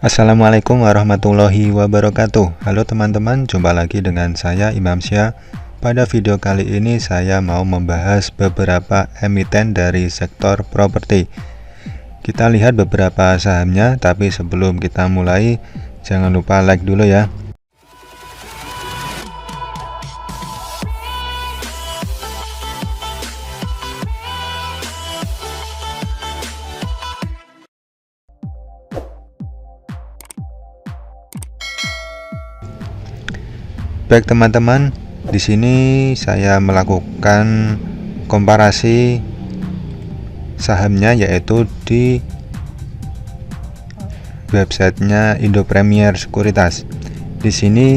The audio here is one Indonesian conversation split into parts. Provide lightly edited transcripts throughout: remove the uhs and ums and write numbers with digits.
Assalamualaikum warahmatullahi wabarakatuh. Halo teman-teman, jumpa lagi dengan saya Imam Syah. Pada video kali ini saya mau membahas beberapa emiten dari sektor properti. Kita lihat beberapa sahamnya, tapi sebelum kita mulai jangan lupa like dulu ya. Baik teman-teman, di sini saya melakukan komparasi sahamnya, yaitu di websitenya Indo Premier Sekuritas. Di sini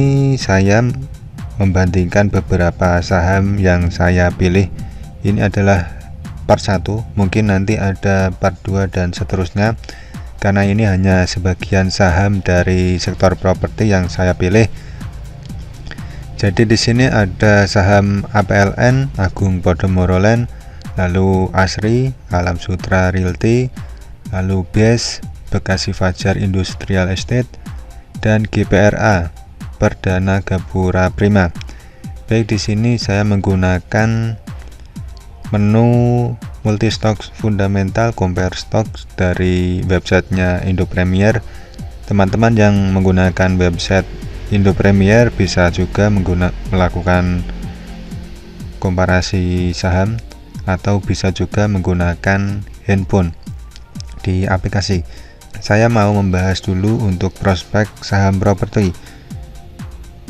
saya membandingkan beberapa saham yang saya pilih. Ini adalah part 1, mungkin nanti ada part 2 dan seterusnya, karena ini hanya sebagian saham dari sektor properti yang saya pilih. Jadi di sini ada saham APLN, Agung Podomoro Land, lalu ASRI, Alam Sutra Realty, lalu BES, Bekasi Fajar Industrial Estate, dan GPRA, Perdana Gapura Prima. Baik, di sini saya menggunakan menu multi stocks fundamental compare stocks dari websitenya Indo Premier. Teman-teman yang menggunakan website Indo Premier bisa juga melakukan komparasi saham, atau bisa juga menggunakan handphone di aplikasi. Saya mau membahas dulu untuk prospek saham properti,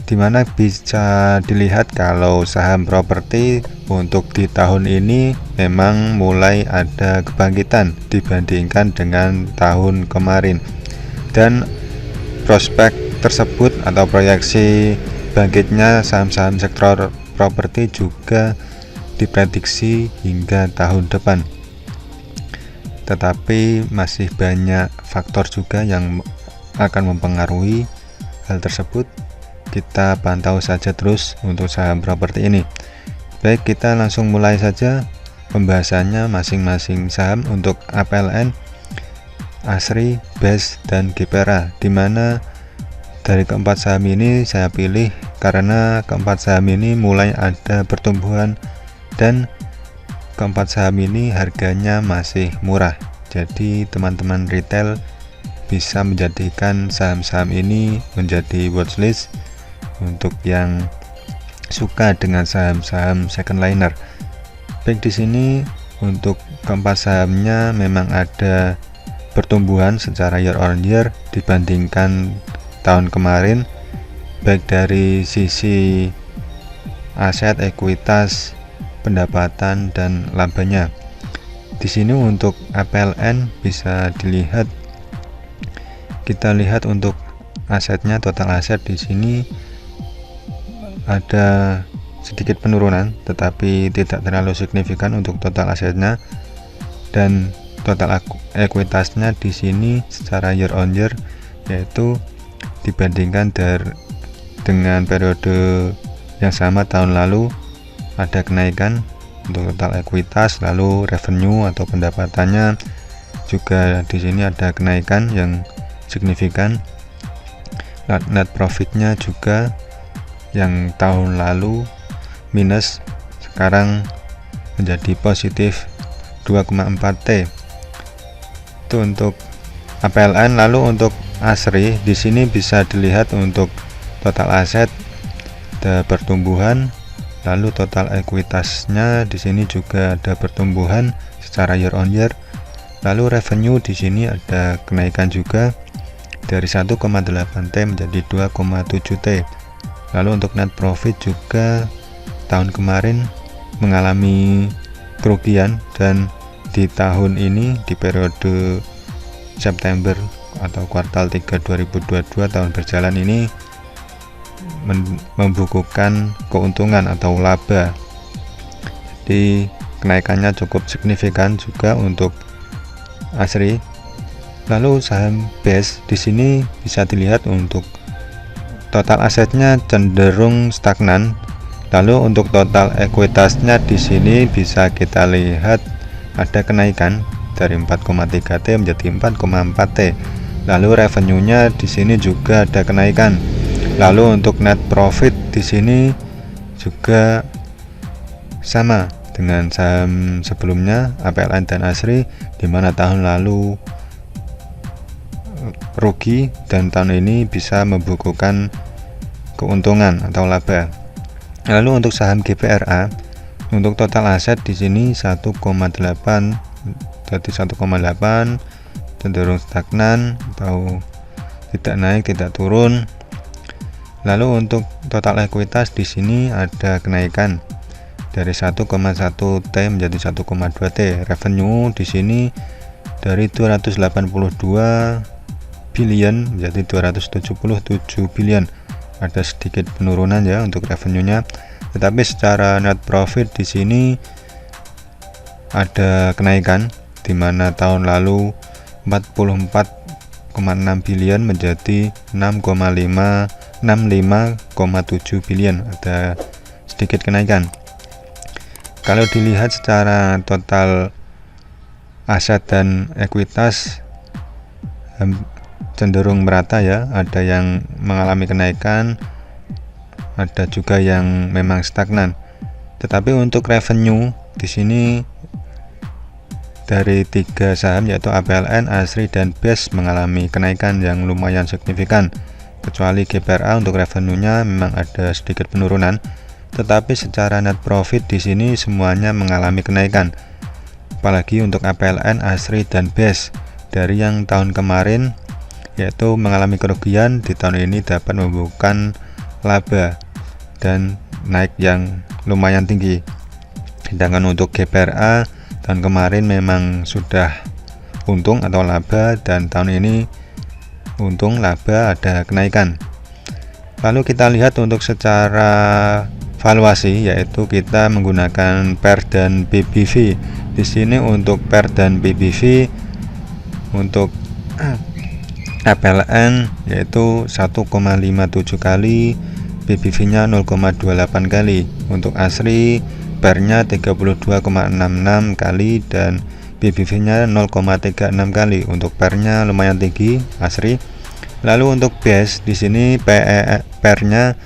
dimana bisa dilihat kalau saham properti untuk di tahun ini memang mulai ada kebangkitan dibandingkan dengan tahun kemarin, dan prospek tersebut atau proyeksi bangkitnya saham-saham sektor properti juga diprediksi hingga tahun depan. Tetapi masih banyak faktor juga yang akan mempengaruhi hal tersebut. Kita pantau saja terus untuk saham properti ini. Baik, kita langsung mulai saja pembahasannya masing-masing saham. Untuk APLN, ASRI, BES, dan GPRA, dimana dari keempat saham ini saya pilih karena keempat saham ini mulai ada pertumbuhan dan keempat saham ini harganya masih murah. Jadi teman-teman retail bisa menjadikan saham-saham ini menjadi watchlist untuk yang suka dengan saham-saham second liner. Baik, di sini untuk keempat sahamnya memang ada pertumbuhan secara year on year dibandingkan tahun kemarin, baik dari sisi aset, ekuitas, pendapatan, dan labanya. Di sini untuk APLN bisa dilihat, kita lihat untuk asetnya, total aset di sini ada sedikit penurunan, tetapi tidak terlalu signifikan untuk total asetnya, dan total ekuitasnya di sini secara year on year, yaitu dibandingkan dengan periode yang sama tahun lalu ada kenaikan untuk total ekuitas, lalu revenue atau pendapatannya juga di sini ada kenaikan yang signifikan. Net profitnya juga yang tahun lalu minus sekarang menjadi positif 2,4 T. Itu untuk APLN. Lalu untuk ASRI, di sini bisa dilihat untuk total aset ada pertumbuhan, lalu total ekuitasnya di sini juga ada pertumbuhan secara year on year. Lalu revenue di sini ada kenaikan juga dari 1,8 T menjadi 2,7 T. Lalu untuk net profit juga tahun kemarin mengalami kerugian, dan di tahun ini di periode September atau kuartal 3 2022 tahun berjalan ini membukukan keuntungan atau laba. Jadi kenaikannya cukup signifikan juga untuk ASRI. Lalu saham BES di sini bisa dilihat untuk total asetnya cenderung stagnan. Lalu untuk total ekuitasnya di sini bisa kita lihat ada kenaikan dari 4,3 T menjadi 4,4 T. Lalu revenue-nya di sini juga ada kenaikan. Lalu untuk net profit di sini juga sama dengan saham sebelumnya APLN dan ASRI, di mana tahun lalu rugi dan tahun ini bisa membukukan keuntungan atau laba. Lalu untuk saham GPRA, untuk total aset di sini 1,8, jadi 1,8 cenderung stagnan atau tidak naik tidak turun. Lalu untuk total ekuitas di sini ada kenaikan dari 1,1 T menjadi 1,2 T. Revenue di sini dari 282 billion menjadi 277 billion. Ada sedikit penurunan ya untuk revenue-nya. Tetapi secara net profit di sini ada kenaikan, di mana tahun lalu 44,6 billion menjadi 65,7 billion, ada sedikit kenaikan. Kalau dilihat secara total aset dan ekuitas cenderung merata ya, ada yang mengalami kenaikan, ada juga yang memang stagnan. Tetapi untuk revenue di sini dari 3 saham yaitu APLN, ASRI, dan BES mengalami kenaikan yang lumayan signifikan. Kecuali GPRA untuk revenue-nya memang ada sedikit penurunan, tetapi secara net profit di sini semuanya mengalami kenaikan. Apalagi untuk APLN, ASRI, dan BES dari yang tahun kemarin yaitu mengalami kerugian, di tahun ini dapat membukukan laba dan naik yang lumayan tinggi. Sedangkan untuk GPRA tahun kemarin memang sudah untung atau laba, dan tahun ini untung laba ada kenaikan. Lalu kita lihat untuk secara valuasi, yaitu kita menggunakan PER dan PBV. Di sini untuk PER dan PBV untuk APLN yaitu 1,57 kali, PBV-nya 0,28 kali. Untuk ASRI PER-nya 32,66 kali dan PBV-nya 0,36 kali. Untuk PER-nya lumayan tinggi ASRI. Lalu untuk BES di sini PER-nya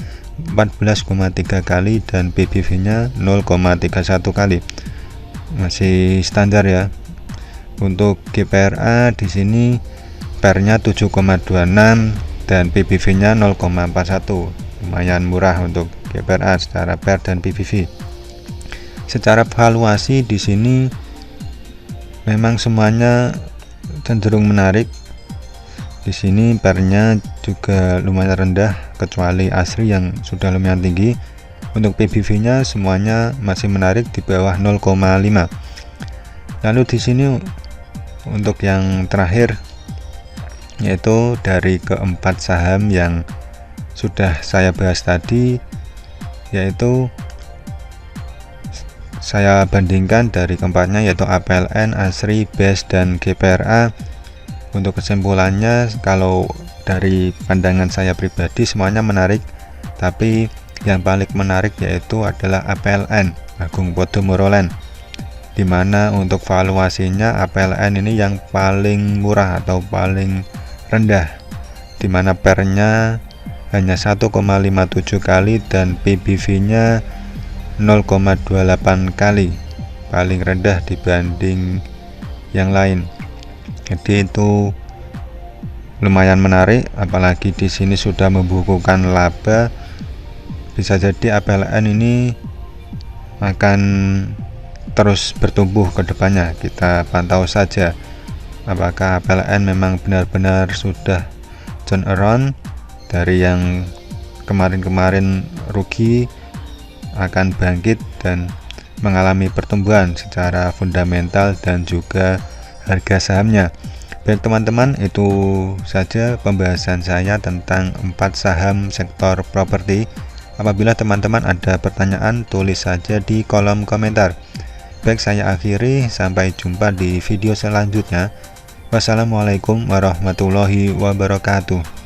14,3 kali dan PBV-nya 0,31 kali. Masih standar ya. Untuk GPRA di sini PER-nya 7,26 dan PBV-nya 0,41. Lumayan murah untuk GPRA secara PER dan PBV. Secara valuasi di sini memang semuanya cenderung menarik. Di sini PER-nya juga lumayan rendah kecuali ASRI yang sudah lumayan tinggi. Untuk PBV-nya semuanya masih menarik di bawah 0,5. Lalu di sini untuk yang terakhir yaitu dari keempat saham yang sudah saya bahas tadi, yaitu saya bandingkan dari keempatnya yaitu APLN, ASRI, BES, dan GPRA. Untuk kesimpulannya, kalau dari pandangan saya pribadi semuanya menarik, tapi yang paling menarik yaitu adalah APLN, Agung Podomoro Land, dimana untuk valuasinya APLN ini yang paling murah atau paling rendah, dimana PER-nya hanya 1,57 kali dan PBV-nya 0,28 kali, paling rendah dibanding yang lain. Jadi itu lumayan menarik, apalagi di sini sudah membukukan laba. Bisa jadi APLN ini akan terus bertumbuh ke depannya. Kita pantau saja apakah APLN memang benar-benar sudah turn around dari yang kemarin-kemarin rugi, akan bangkit dan mengalami pertumbuhan secara fundamental dan juga harga sahamnya. Baik teman-teman, itu saja pembahasan saya tentang 4 saham sektor properti. Apabila teman-teman ada pertanyaan, tulis saja di kolom komentar. Baik, saya akhiri, sampai jumpa di video selanjutnya. Wassalamualaikum warahmatullahi wabarakatuh.